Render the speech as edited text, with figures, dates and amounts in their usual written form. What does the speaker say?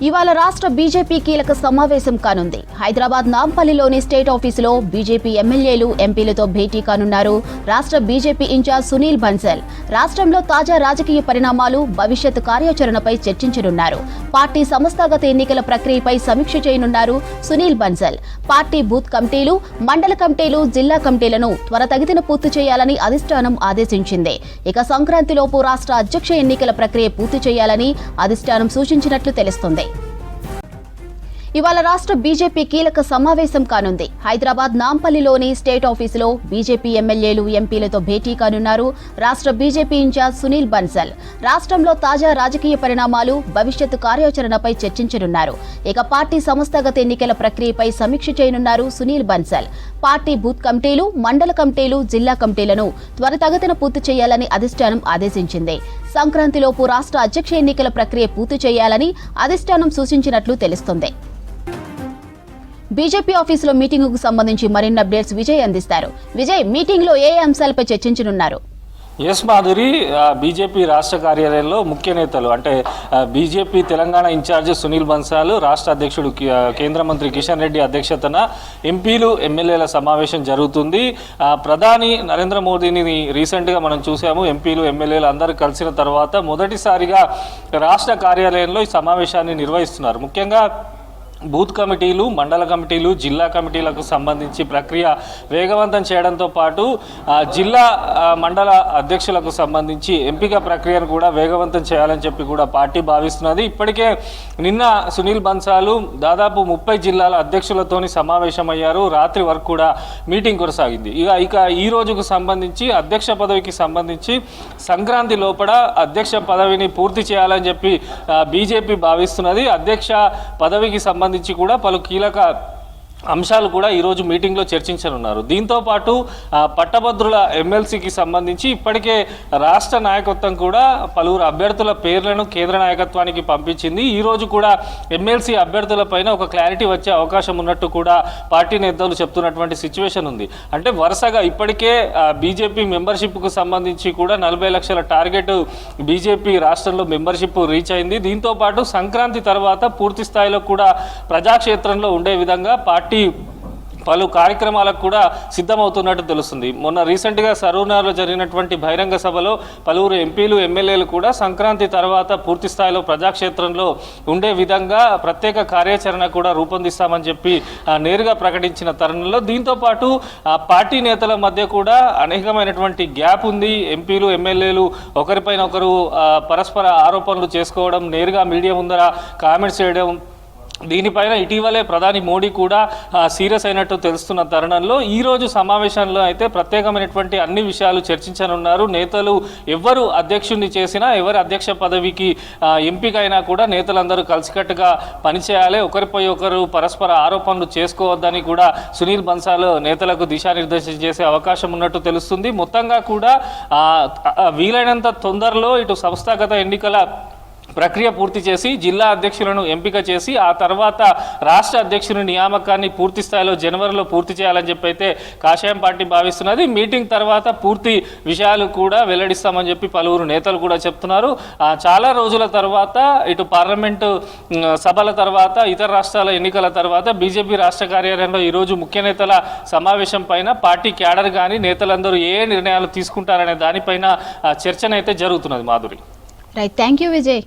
ఇవాళ రాష్ట్ర బీజేపీ కీలక సమావేశం కానుంది. హైదరాబాద్ నాంపల్లిలోని స్టేట్ ఆఫీసులో బీజేపీ ఎమ్మెల్యేలు, ఎంపీలతో భేటీ కానున్నారు రాష్ట్ర బీజేపీ ఇన్ఛార్జ్ సునీల్ బన్సల్. రాష్ట్రంలో తాజా రాజకీయ పరిణామాలు, భవిష్యత్ కార్యాచరణపై చర్చించనున్నారు. పార్టీ సంస్థాగత ఎన్నికల ప్రక్రియపై సమీక్ష చేయనున్నారు సునీల్ బన్సల్. పార్టీ బూత్ కమిటీలు, మండల కమిటీలు, జిల్లా కమిటీలను త్వరితగతిన పూర్తి చేయాలని అధిష్టానం ఆదేశించింది. ఇక సంక్రాంతిలోపు రాష్ట్ర అధ్యక్ష ఎన్నికల ప్రక్రియ పూర్తి చేయాలని అధిష్టానం సూచించినట్లు తెలుస్తోంది. ఇవాళ రాష్ట్ర బీజేపీ కీలక సమావేశం కానుంది. హైదరాబాద్ నాంపల్లిలోని స్టేట్ ఆఫీసులో బీజేపీ ఎమ్మెల్యేలు, ఎంపీలతో భేటీ కానున్నారు రాష్ట్ర బీజేపీ ఇన్ఛార్జ్ సునీల్ బన్సల్. రాష్ట్రంలో తాజా రాజకీయ పరిణామాలు, భవిష్యత్తు కార్యాచరణపై చర్చించనున్నారు. ఇక పార్టీ సంస్థాగత ఎన్నికల ప్రక్రియపై సమీక్ష చేయనున్నారు సునీల్ బన్సల్. పార్టీ బూత్ కమిటీలు, మండల కమిటీలు, జిల్లా కమిటీలను త్వరితగతిన పూర్తి చేయాలని అధిష్టానం ఆదేశించింది. సంక్రాంతిలోపు రాష్ట్ర అధ్యక్ష ఎన్నికల ప్రక్రియ పూర్తి చేయాలని అధిష్టానం సూచించినట్లు తెలుస్తోంది. బీజేపీ ఆఫీసులో మీటింగుకు సంబంధించి మరిన్ని అప్డేట్స్ విజయ్ అందిస్తారు. విజయ్, మీటింగ్ లో ఏ అంశాలపై చర్చించనున్నారు? ఎస్ మాధురి, బీజేపీ రాష్ట్ర కార్యాలయంలో ముఖ్య నేతలు అంటే బీజేపీ తెలంగాణ ఇన్ఛార్జ్ సునీల్ బన్సాల్, రాష్ట్ర అధ్యక్షుడు కేంద్ర మంత్రి కిషన్ రెడ్డి అధ్యక్షతన ఎంపీలు, ఎమ్మెల్యేల సమావేశం జరుగుతుంది. ప్రధాని నరేంద్ర మోదీని రీసెంట్గా మనం చూసాము. ఎంపీలు, ఎమ్మెల్యేలు అందరూ కలిసిన తర్వాత మొదటిసారిగా రాష్ట్ర కార్యాలయంలో ఈ సమావేశాన్ని నిర్వహిస్తున్నారు. ముఖ్యంగా బూత్ కమిటీలు, మండల కమిటీలు, జిల్లా కమిటీలకు సంబంధించి ప్రక్రియ వేగవంతం చేయడంతో పాటు జిల్లా మండల అధ్యక్షులకు సంబంధించి ఎంపిక ప్రక్రియను కూడా వేగవంతం చేయాలని చెప్పి కూడా పార్టీ భావిస్తున్నది. ఇప్పటికే నిన్న సునీల్ బన్సాలు దాదాపు 30 జిల్లాల అధ్యక్షులతోని సమావేశమయ్యారు. రాత్రి వరకు కూడా మీటింగ్ కొనసాగింది. ఇక ఈ రోజుకు సంబంధించి అధ్యక్ష పదవికి సంబంధించి సంక్రాంతి లోపల అధ్యక్ష పదవిని పూర్తి చేయాలని చెప్పి బీజేపీ భావిస్తున్నది. అధ్యక్ష పదవికి సంబంధించి కూడా పలు కీలక అంశాలు కూడా ఈరోజు మీటింగ్లో చర్చించనున్నారు. దీంతోపాటు పట్టభద్రుల ఎమ్మెల్సీకి సంబంధించి ఇప్పటికే రాష్ట్ర నాయకత్వం కూడా పలువురు అభ్యర్థుల పేర్లను కేంద్ర నాయకత్వానికి పంపించింది. ఈరోజు కూడా ఎమ్మెల్సీ అభ్యర్థులపైన ఒక క్లారిటీ వచ్చే అవకాశం ఉన్నట్టు కూడా పార్టీ నేతలు చెప్తున్నటువంటి సిచ్యువేషన్ ఉంది. అంటే వరుసగా ఇప్పటికే బీజేపీ మెంబర్షిప్కు సంబంధించి కూడా 40 లక్షల టార్గెట్ బీజేపీ రాష్ట్రంలో మెంబర్షిప్ రీచ్ అయింది. దీంతోపాటు సంక్రాంతి తర్వాత పూర్తి స్థాయిలో కూడా ప్రజాక్షేత్రంలో ఉండే విధంగా పార్టీ పలు కార్యక్రమాలకు కూడా సిద్ధమవుతున్నట్టు తెలుస్తుంది. మొన్న రీసెంట్గా సరూనార్లో జరిగినటువంటి బహిరంగ సభలో పలువురు ఎంపీలు, ఎమ్మెల్యేలు కూడా సంక్రాంతి తర్వాత పూర్తి స్థాయిలో ప్రజాక్షేత్రంలో ఉండే విధంగా ప్రత్యేక కార్యాచరణ కూడా రూపొందిస్తామని చెప్పి నేరుగా ప్రకటించిన తరుణంలో దీంతోపాటు పార్టీ నేతల మధ్య కూడా అనేకమైనటువంటి గ్యాప్ ఉంది. ఎంపీలు, ఎమ్మెల్యేలు ఒకరిపైన ఒకరు పరస్పర ఆరోపణలు చేసుకోవడం, నేరుగా మీడియా ముందర కామెంట్స్ చేయడం, దీనిపైన ఇటీవలే ప్రధాని మోడీ కూడా సీరియస్ అయినట్టు తెలుస్తున్న తరుణంలో ఈరోజు సమావేశంలో అయితే ప్రత్యేకమైనటువంటి అన్ని విషయాలు చర్చించనున్నారు. నేతలు ఎవరు అధ్యక్షుడిని చేసినా, ఎవరు అధ్యక్ష పదవికి ఎంపికైనా కూడా నేతలందరూ కలిసికట్టుగా పనిచేయాలి, ఒకరిపై ఒకరు పరస్పర ఆరోపణలు చేసుకోవద్దని కూడా సునీల్ బన్సాల్ నేతలకు దిశానిర్దేశం చేసే అవకాశం ఉన్నట్టు తెలుస్తుంది. మొత్తంగా కూడా వీలైనంత తొందరలో ఇటు సంస్థాగత ఎన్నికల ప్రక్రియ పూర్తి చేసి జిల్లా అధ్యక్షులను ఎంపిక చేసి ఆ తర్వాత రాష్ట్ర అధ్యక్షుని నియామకాన్ని పూర్తి స్థాయిలో జనవరిలో పూర్తి చేయాలని చెప్పి అయితే కాషాయం పార్టీ భావిస్తున్నది. మీటింగ్ తర్వాత పూర్తి విషయాలు కూడా వెల్లడిస్తామని చెప్పి పలువురు నేతలు కూడా చెప్తున్నారు. చాలా రోజుల తర్వాత ఇటు పార్లమెంటు సభల తర్వాత, ఇతర రాష్ట్రాల ఎన్నికల తర్వాత బీజేపీ రాష్ట్ర కార్యాలయంలో ఈరోజు ముఖ్య నేతల సమావేశం పైన పార్టీ క్యాడర్ కానీ నేతలందరూ ఏ నిర్ణయాలు తీసుకుంటారనే దానిపైన చర్చనైతే జరుగుతున్నది. Madhuri, right, thank you Vijay.